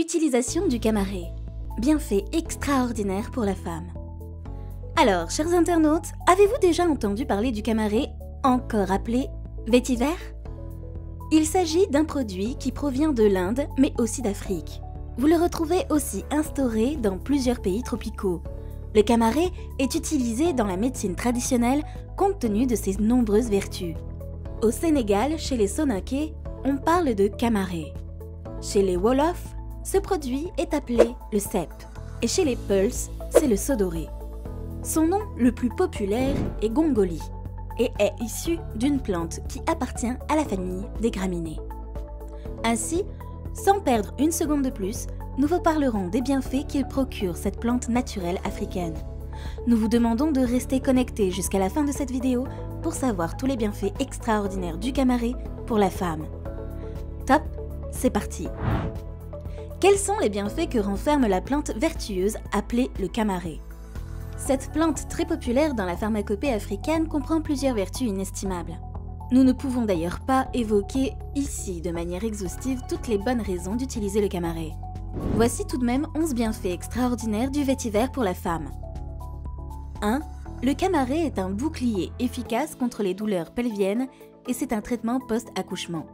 Utilisation du camaraï. Bienfait extraordinaire pour la femme. Alors, chers internautes, avez-vous déjà entendu parler du camaraï, encore appelé vétiver? Il s'agit d'un produit qui provient de l'Inde, mais aussi d'Afrique. Vous le retrouvez aussi instauré dans plusieurs pays tropicaux. Le camaraï est utilisé dans la médecine traditionnelle compte tenu de ses nombreuses vertus. Au Sénégal, chez les Soninké, on parle de camaraï. Chez les Wolofs, ce produit est appelé le cep. Et chez les Peuls, c'est le sodoré. Son nom le plus populaire est gongoli et est issu d'une plante qui appartient à la famille des graminées. Ainsi, sans perdre une seconde de plus, nous vous parlerons des bienfaits qu'il procure cette plante naturelle africaine. Nous vous demandons de rester connectés jusqu'à la fin de cette vidéo pour savoir tous les bienfaits extraordinaires du camaraï pour la femme. Top, c'est parti! Quels sont les bienfaits que renferme la plante vertueuse appelée le camaraï? Cette plante très populaire dans la pharmacopée africaine comprend plusieurs vertus inestimables. Nous ne pouvons d'ailleurs pas évoquer ici de manière exhaustive toutes les bonnes raisons d'utiliser le camaraï. Voici tout de même 11 bienfaits extraordinaires du vétiver pour la femme. 1. Le camaraï est un bouclier efficace contre les douleurs pelviennes et c'est un traitement post-accouchement.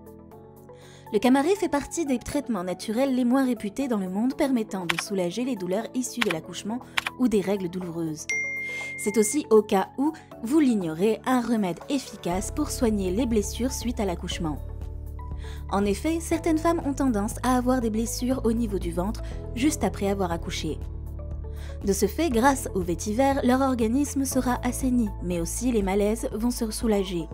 Le camaraï fait partie des traitements naturels les moins réputés dans le monde permettant de soulager les douleurs issues de l'accouchement ou des règles douloureuses. C'est aussi au cas où vous l'ignorez un remède efficace pour soigner les blessures suite à l'accouchement. En effet, certaines femmes ont tendance à avoir des blessures au niveau du ventre juste après avoir accouché. De ce fait, grâce au vétiver, leur organisme sera assaini, mais aussi les malaises vont se soulager.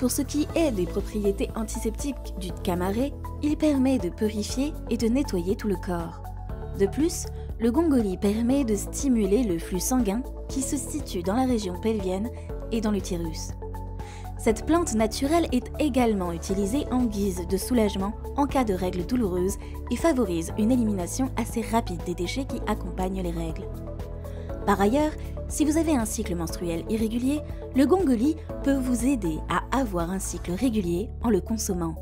Pour ce qui est des propriétés antiseptiques du camaraï, il permet de purifier et de nettoyer tout le corps. De plus, le gongoli permet de stimuler le flux sanguin qui se situe dans la région pelvienne et dans l'utérus. Cette plante naturelle est également utilisée en guise de soulagement en cas de règles douloureuses et favorise une élimination assez rapide des déchets qui accompagnent les règles. Par ailleurs, si vous avez un cycle menstruel irrégulier, le gongoli peut vous aider à avoir un cycle régulier en le consommant.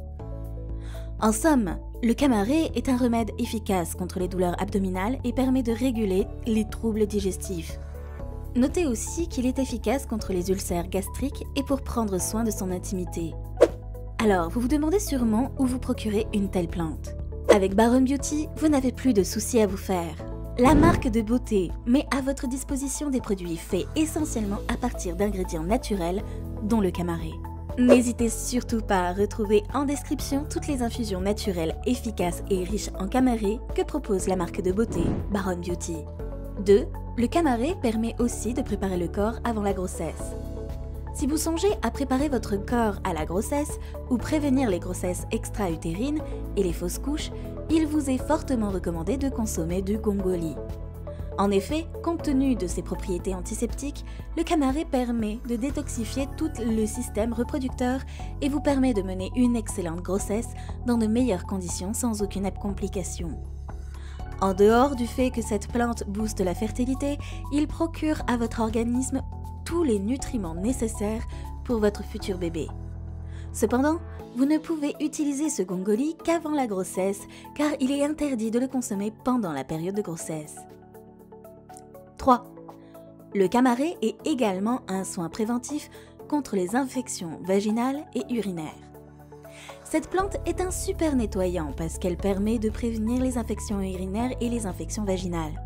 En somme, le camaraï est un remède efficace contre les douleurs abdominales et permet de réguler les troubles digestifs. Notez aussi qu'il est efficace contre les ulcères gastriques et pour prendre soin de son intimité. Alors, vous vous demandez sûrement où vous procurez une telle plante. Avec Baron Beauty, vous n'avez plus de soucis à vous faire. La marque de beauté met à votre disposition des produits faits essentiellement à partir d'ingrédients naturels, dont le camaraï. N'hésitez surtout pas à retrouver en description toutes les infusions naturelles efficaces et riches en camaraï que propose la marque de beauté Baron Beauty. 2. Le camaraï permet aussi de préparer le corps avant la grossesse. Si vous songez à préparer votre corps à la grossesse ou prévenir les grossesses extra-utérines et les fausses couches, il vous est fortement recommandé de consommer du gongoli. En effet, compte tenu de ses propriétés antiseptiques, le camaraï permet de détoxifier tout le système reproducteur et vous permet de mener une excellente grossesse dans de meilleures conditions sans aucune complication. En dehors du fait que cette plante booste la fertilité, il procure à votre organisme tous les nutriments nécessaires pour votre futur bébé. Cependant, vous ne pouvez utiliser ce gongoli qu'avant la grossesse car il est interdit de le consommer pendant la période de grossesse. 3. Le camaraï est également un soin préventif contre les infections vaginales et urinaires. Cette plante est un super nettoyant parce qu'elle permet de prévenir les infections urinaires et les infections vaginales.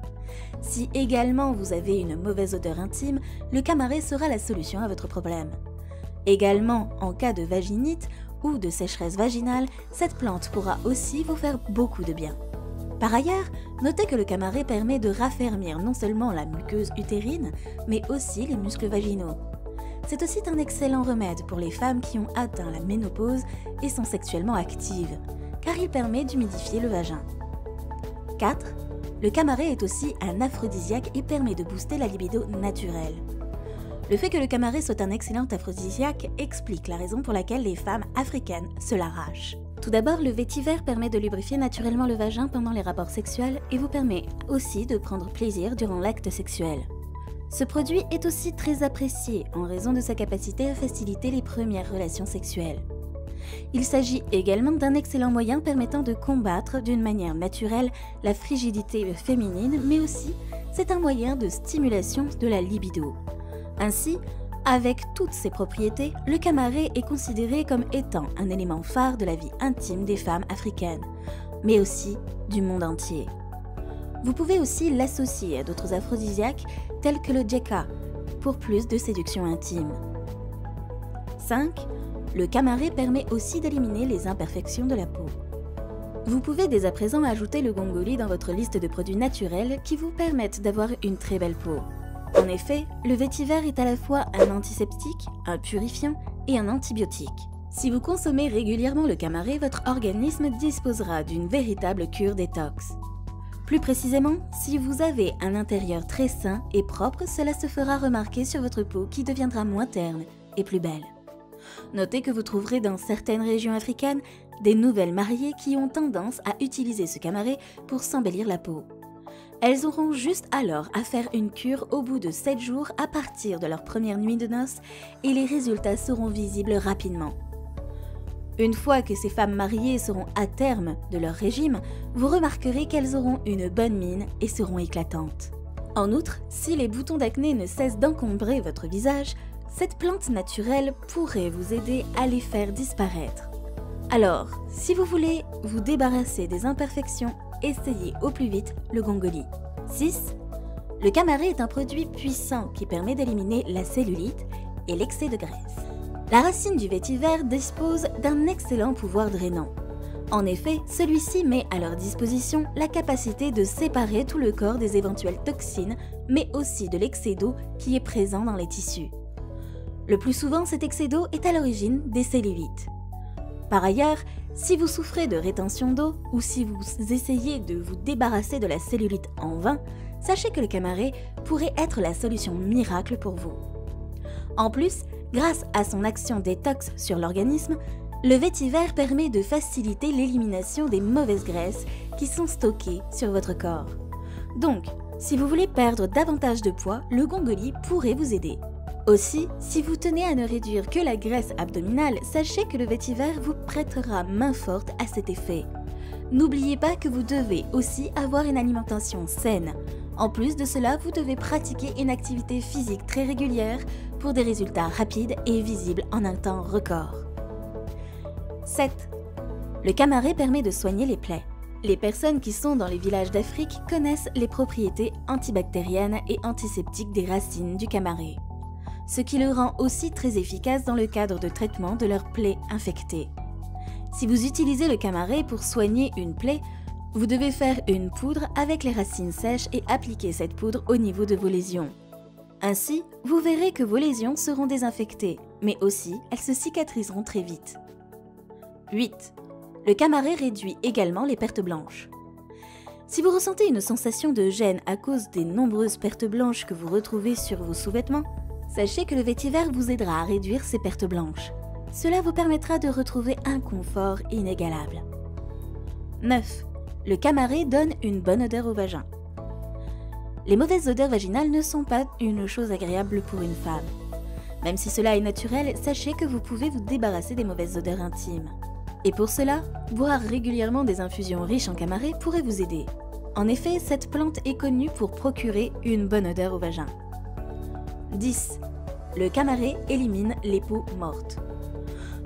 Si également vous avez une mauvaise odeur intime, le camaraï sera la solution à votre problème. Également, en cas de vaginite ou de sécheresse vaginale, cette plante pourra aussi vous faire beaucoup de bien. Par ailleurs, notez que le camaraï permet de raffermir non seulement la muqueuse utérine, mais aussi les muscles vaginaux. C'est aussi un excellent remède pour les femmes qui ont atteint la ménopause et sont sexuellement actives, car il permet d'humidifier le vagin. 4. Le camaraï est aussi un aphrodisiaque et permet de booster la libido naturelle. Le fait que le camaraï soit un excellent aphrodisiaque explique la raison pour laquelle les femmes africaines se l'arrachent. Tout d'abord, le vétiver permet de lubrifier naturellement le vagin pendant les rapports sexuels et vous permet aussi de prendre plaisir durant l'acte sexuel. Ce produit est aussi très apprécié en raison de sa capacité à faciliter les premières relations sexuelles. Il s'agit également d'un excellent moyen permettant de combattre d'une manière naturelle la frigidité féminine, mais aussi c'est un moyen de stimulation de la libido. Ainsi, avec toutes ses propriétés, le camara est considéré comme étant un élément phare de la vie intime des femmes africaines, mais aussi du monde entier. Vous pouvez aussi l'associer à d'autres aphrodisiaques tels que le djeka, pour plus de séduction intime. 5. Le camara permet aussi d'éliminer les imperfections de la peau. Vous pouvez dès à présent ajouter le gongoli dans votre liste de produits naturels qui vous permettent d'avoir une très belle peau. En effet, le vétiver est à la fois un antiseptique, un purifiant et un antibiotique. Si vous consommez régulièrement le camara, votre organisme disposera d'une véritable cure détox. Plus précisément, si vous avez un intérieur très sain et propre, cela se fera remarquer sur votre peau qui deviendra moins terne et plus belle. Notez que vous trouverez dans certaines régions africaines des nouvelles mariées qui ont tendance à utiliser ce camara pour s'embellir la peau. Elles auront juste alors à faire une cure au bout de 7 jours à partir de leur première nuit de noces et les résultats seront visibles rapidement. Une fois que ces femmes mariées seront à terme de leur régime, vous remarquerez qu'elles auront une bonne mine et seront éclatantes. En outre, si les boutons d'acné ne cessent d'encombrer votre visage, cette plante naturelle pourrait vous aider à les faire disparaître. Alors, si vous voulez vous débarrasser des imperfections, essayez au plus vite le gongoli. 6. Le camara est un produit puissant qui permet d'éliminer la cellulite et l'excès de graisse. La racine du vétiver dispose d'un excellent pouvoir drainant. En effet, celui-ci met à leur disposition la capacité de séparer tout le corps des éventuelles toxines, mais aussi de l'excès d'eau qui est présent dans les tissus. Le plus souvent, cet excès d'eau est à l'origine des cellulites. Par ailleurs, si vous souffrez de rétention d'eau ou si vous essayez de vous débarrasser de la cellulite en vain, sachez que le camara pourrait être la solution miracle pour vous. En plus, grâce à son action détox sur l'organisme, le vétiver permet de faciliter l'élimination des mauvaises graisses qui sont stockées sur votre corps. Donc, si vous voulez perdre davantage de poids, le gongoli pourrait vous aider. Aussi, si vous tenez à ne réduire que la graisse abdominale, sachez que le vétiver vous prêtera main forte à cet effet. N'oubliez pas que vous devez aussi avoir une alimentation saine. En plus de cela, vous devez pratiquer une activité physique très régulière pour des résultats rapides et visibles en un temps record. 7. Le camara permet de soigner les plaies. Les personnes qui sont dans les villages d'Afrique connaissent les propriétés antibactériennes et antiseptiques des racines du camara, ce qui le rend aussi très efficace dans le cadre de traitement de leurs plaies infectées. Si vous utilisez le camara pour soigner une plaie, vous devez faire une poudre avec les racines sèches et appliquer cette poudre au niveau de vos lésions. Ainsi, vous verrez que vos lésions seront désinfectées, mais aussi elles se cicatriseront très vite. 8. Le camara réduit également les pertes blanches. Si vous ressentez une sensation de gêne à cause des nombreuses pertes blanches que vous retrouvez sur vos sous-vêtements, sachez que le vétiver vous aidera à réduire ces pertes blanches. Cela vous permettra de retrouver un confort inégalable. 9. Le camara donne une bonne odeur au vagin. Les mauvaises odeurs vaginales ne sont pas une chose agréable pour une femme. Même si cela est naturel, sachez que vous pouvez vous débarrasser des mauvaises odeurs intimes. Et pour cela, boire régulièrement des infusions riches en camara pourrait vous aider. En effet, cette plante est connue pour procurer une bonne odeur au vagin. 10. Le camara élimine les peaux mortes.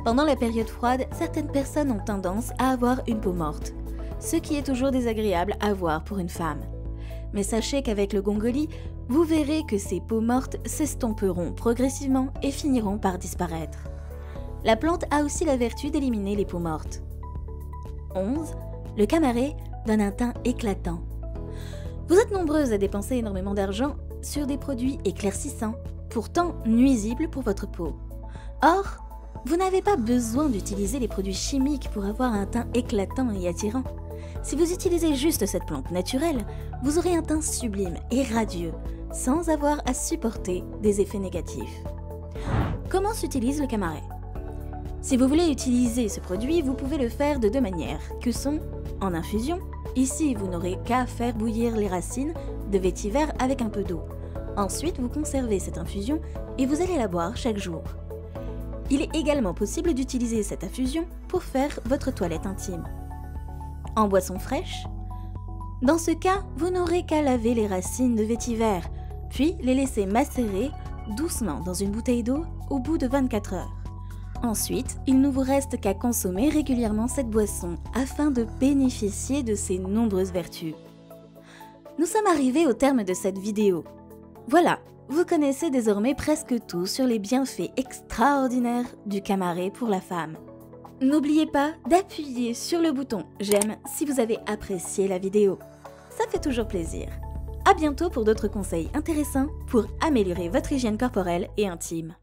Pendant la période froide, certaines personnes ont tendance à avoir une peau morte, ce qui est toujours désagréable à voir pour une femme. Mais sachez qu'avec le gongoli, vous verrez que ces peaux mortes s'estomperont progressivement et finiront par disparaître. La plante a aussi la vertu d'éliminer les peaux mortes. 11. Le camara donne un teint éclatant. Vous êtes nombreuses à dépenser énormément d'argent sur des produits éclaircissants, pourtant nuisibles pour votre peau. Or, vous n'avez pas besoin d'utiliser les produits chimiques pour avoir un teint éclatant et attirant. Si vous utilisez juste cette plante naturelle, vous aurez un teint sublime et radieux, sans avoir à supporter des effets négatifs. Comment s'utilise le camara ? Si vous voulez utiliser ce produit, vous pouvez le faire de deux manières, que sont en infusion. Ici, vous n'aurez qu'à faire bouillir les racines de vétiver avec un peu d'eau. Ensuite, vous conservez cette infusion et vous allez la boire chaque jour. Il est également possible d'utiliser cette infusion pour faire votre toilette intime. En boisson fraîche, dans ce cas, vous n'aurez qu'à laver les racines de vétiver, puis les laisser macérer doucement dans une bouteille d'eau au bout de 24 heures. Ensuite, il ne vous reste qu'à consommer régulièrement cette boisson afin de bénéficier de ses nombreuses vertus. Nous sommes arrivés au terme de cette vidéo. Voilà, vous connaissez désormais presque tout sur les bienfaits extraordinaires du Camare pour la femme. N'oubliez pas d'appuyer sur le bouton j'aime si vous avez apprécié la vidéo. Ça fait toujours plaisir. À bientôt pour d'autres conseils intéressants pour améliorer votre hygiène corporelle et intime.